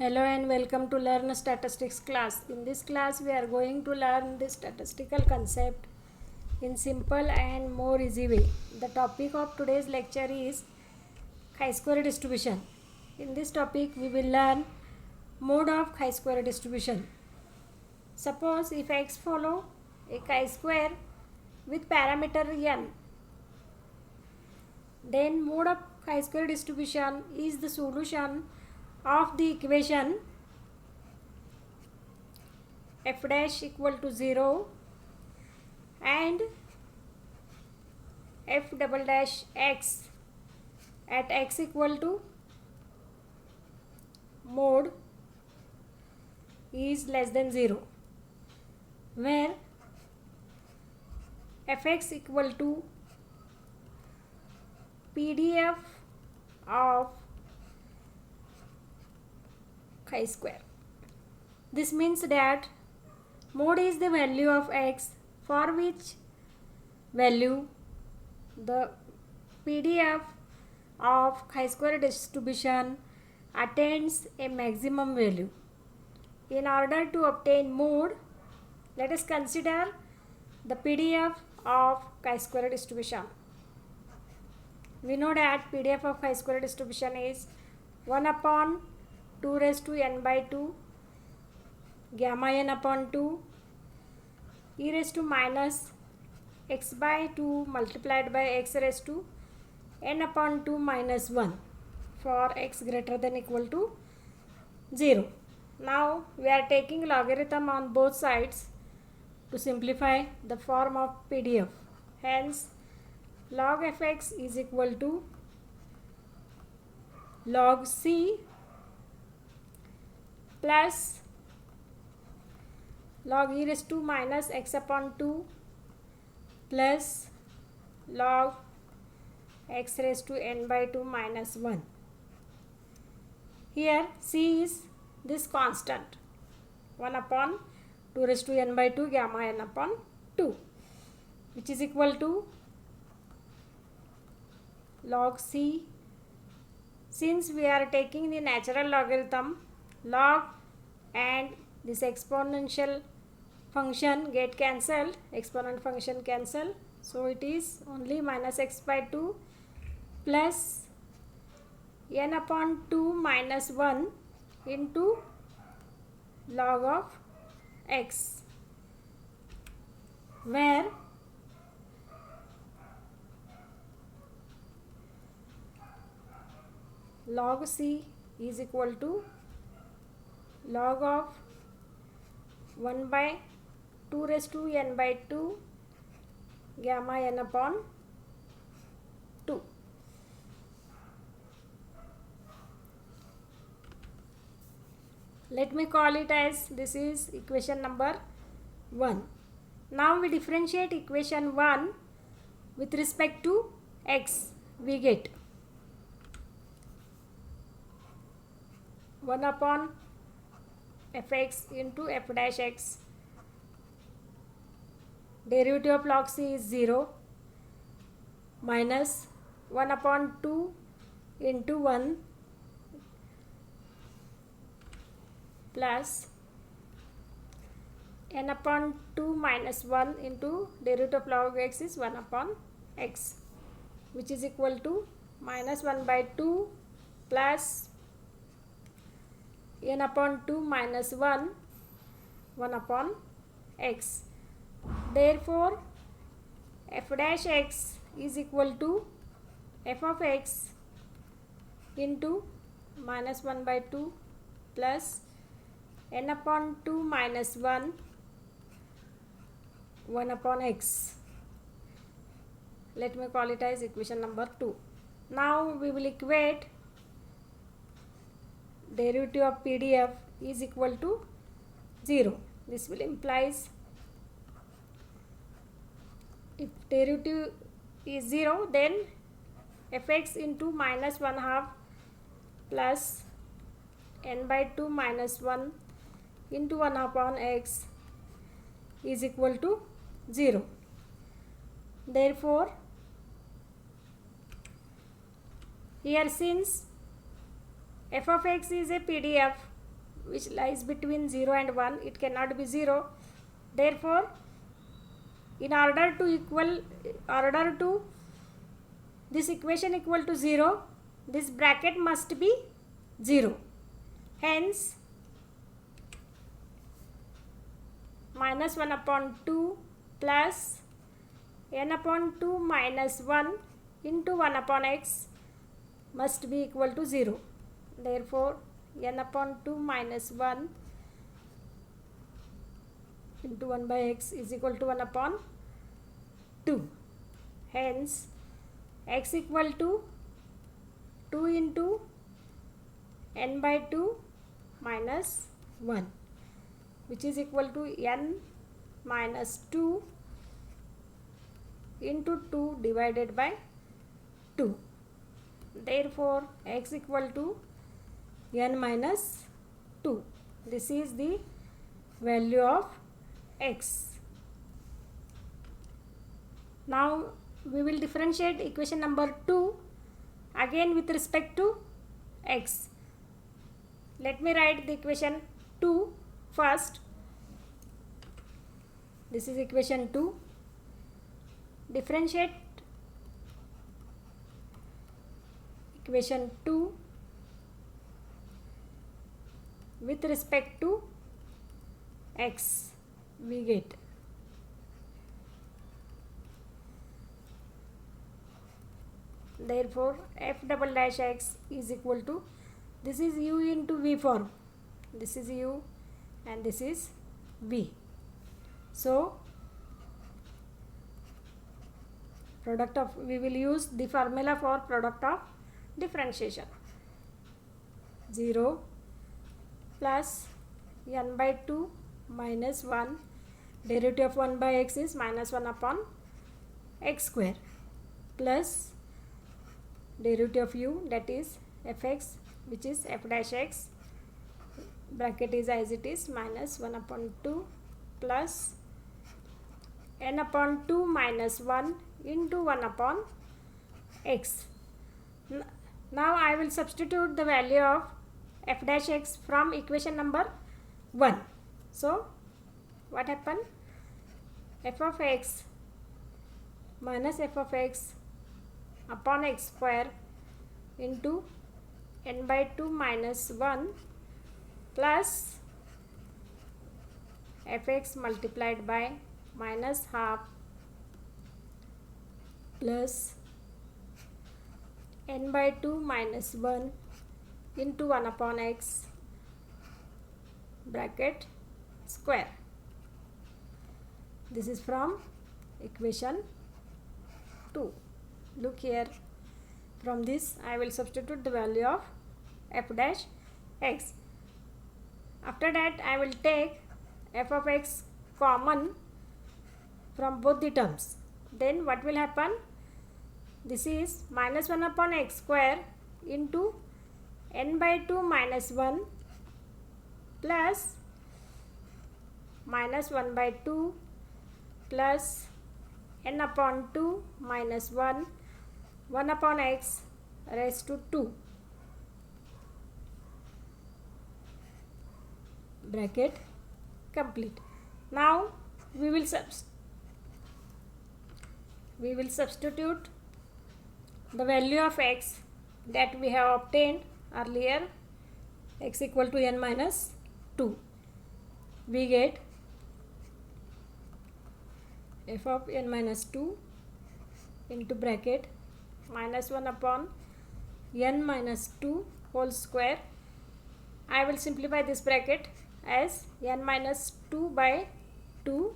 Hello and welcome to Learn Statistics class. In this class we are going to learn the statistical concept in simple and more easy way. The topic of today's lecture is chi-square distribution. In this topic we will learn mode of chi-square distribution. Suppose if x follow a chi-square with parameter n, then mode of chi-square distribution is the solution of the equation f dash equal to 0 and f double dash x at x equal to mode is less than 0, where fx equal to PDF of chi-square. This means that mode is the value of x for which value the PDF of chi-square distribution attains a maximum value. In order to obtain mode, let us consider the PDF of chi-square distribution. We know that PDF of chi-square distribution is 1 upon 2 raised to n by 2 gamma n upon 2 e raised to minus x by 2 multiplied by x raised to n upon 2 minus 1 for x greater than equal to 0. Now we are taking logarithm on both sides to simplify the form of PDF. Hence log fx is equal to log c plus log e raised to minus x upon 2 plus log x raised to n by 2 minus 1. Here c is this constant 1 upon 2 raised to n by 2 gamma n upon 2, which is equal to log c. Since we are taking the natural logarithm, log and this exponential function get cancelled, exponent function cancel, so it is only minus x by 2 plus n upon 2 minus 1 into log of x, where log c is equal to log of 1 by 2 raised to n by 2 gamma n upon 2. Let me call it as this is equation number 1. Now we differentiate equation 1 with respect to x. We get 1 upon fx into f dash x. Derivative of log c is 0 minus 1 upon 2 into 1 plus n upon 2 minus 1 into derivative of log x is 1 upon x, which is equal to minus 1 by 2 plus n upon 2 minus 1 upon x. Therefore f dash x is equal to f of x into minus 1 by 2 plus n upon 2 minus 1 upon x. Let me call it as equation number 2. Now we will equate derivative of PDF is equal to 0. This will implies if derivative is 0, then fx into minus 1 half plus n by 2 minus 1 into 1 upon x is equal to 0. Therefore here, since f of x is a PDF, which lies between 0 and 1, it cannot be 0. Therefore, in order to this equation equal to 0, this bracket must be 0. Hence, minus 1 upon 2 plus n upon 2 minus 1 into 1 upon x must be equal to 0. Therefore, n upon 2 minus 1 into 1 by x is equal to 1 upon 2. Hence, x equal to 2 into n by 2 minus 1, which is equal to n minus 2 into 2 divided by 2. Therefore, x equal to n minus 2. This is the value of x. Now, we will differentiate equation number 2 again with respect to x. Let me write the equation 2 first. This is equation 2. Differentiate equation 2 with respect to x. We get therefore f double dash x is equal to, this is u into v form, this is u and this is v. So, product of, we will use the formula for product of differentiation. 0 plus n by 2 minus 1, derivative of 1 by x is minus 1 upon x square, plus derivative of u, that is fx, which is f dash x, bracket is as it is, minus 1 upon 2 plus n upon 2 minus 1 into 1 upon x. Now I will substitute the value of f dash x from equation number 1. So, what happened? F of x minus f of x upon x square into n by 2 minus 1 plus fx multiplied by minus half plus n by 2 minus 1 into 1 upon x bracket square. This is from equation 2. Look here, from this I will substitute the value of f dash x. After that I will take f of x common from both the terms. Then what will happen? This is minus 1 upon x square into n by 2 minus 1 plus minus 1 by 2 plus n upon 2 minus 1 upon x raised to 2 bracket complete. Now we will substitute the value of x that we have obtained earlier, x equal to n minus 2. We get f of n minus 2 into bracket minus 1 upon n minus 2 whole square. I will simplify this bracket as n minus 2 by 2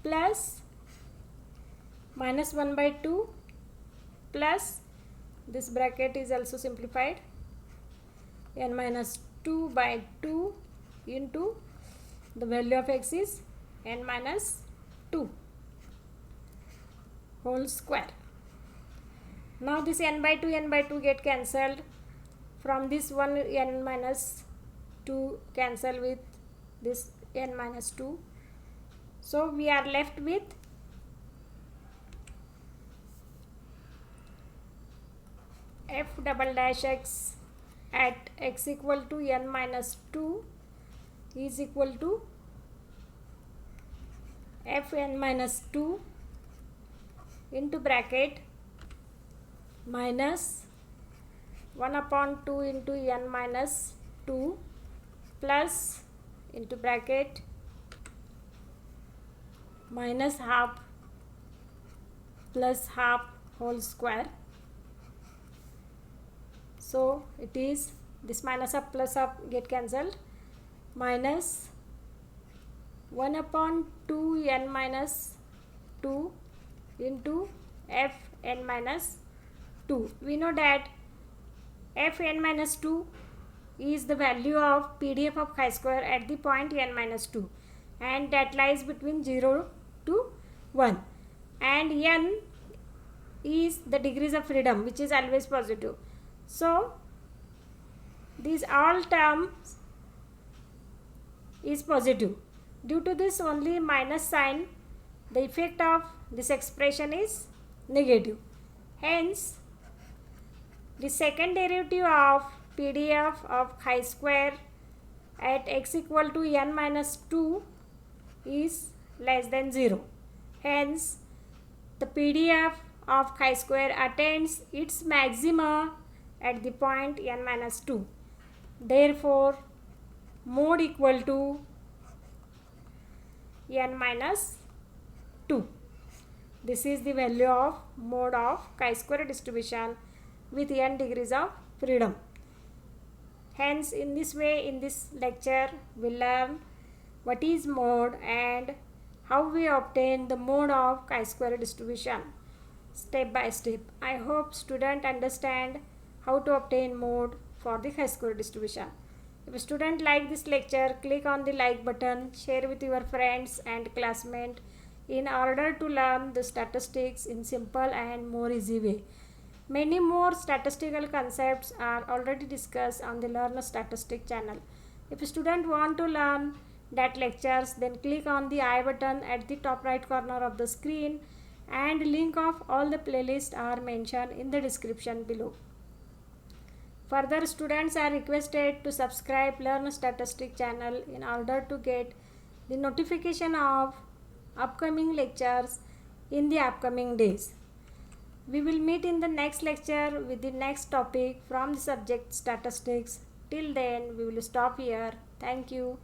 plus minus 1 by 2 plus, this bracket is also simplified, n minus 2 by 2 into the value of x is n minus 2 whole square. Now this n by 2 get cancelled. From this one n minus 2 cancel with this n minus 2. So we are left with f double dash x at x equal to n minus 2 is equal to fn minus 2 into bracket minus 1 upon 2 into n minus 2 plus into bracket minus half plus half whole square. So it is this minus up plus up get cancelled, minus 1 upon 2 n minus 2 into f n minus 2. We know that f n minus 2 is the value of PDF of chi-square at the point n minus 2, and that lies between 0 to 1, and n is the degrees of freedom, which is always positive. So these all terms is positive. Due to this only minus sign, the effect of this expression is negative. Hence, the second derivative of PDF of chi-square at x equal to n minus 2 is less than 0. Hence, the PDF of chi-square attains its maxima at the point n minus 2. Therefore, mode equal to n minus 2. This is the value of mode of chi-square distribution with n degrees of freedom. Hence, in this way, in this lecture, we learn what is mode and how we obtain the mode of chi-square distribution step by step. I hope students understand how to obtain mode for the chi-square distribution. If a student like this lecture, click on the like button, share with your friends and classmates in order to learn the statistics in simple and more easy way. Many more statistical concepts are already discussed on the Learn Statistics channel. If a student want to learn that lectures, then click on the I button at the top right corner of the screen, and link of all the playlists are mentioned in the description below. Further, students are requested to subscribe Learn Statistics channel in order to get the notification of upcoming lectures in the upcoming days. We will meet in the next lecture with the next topic from the subject statistics. Till then, we will stop here. Thank you.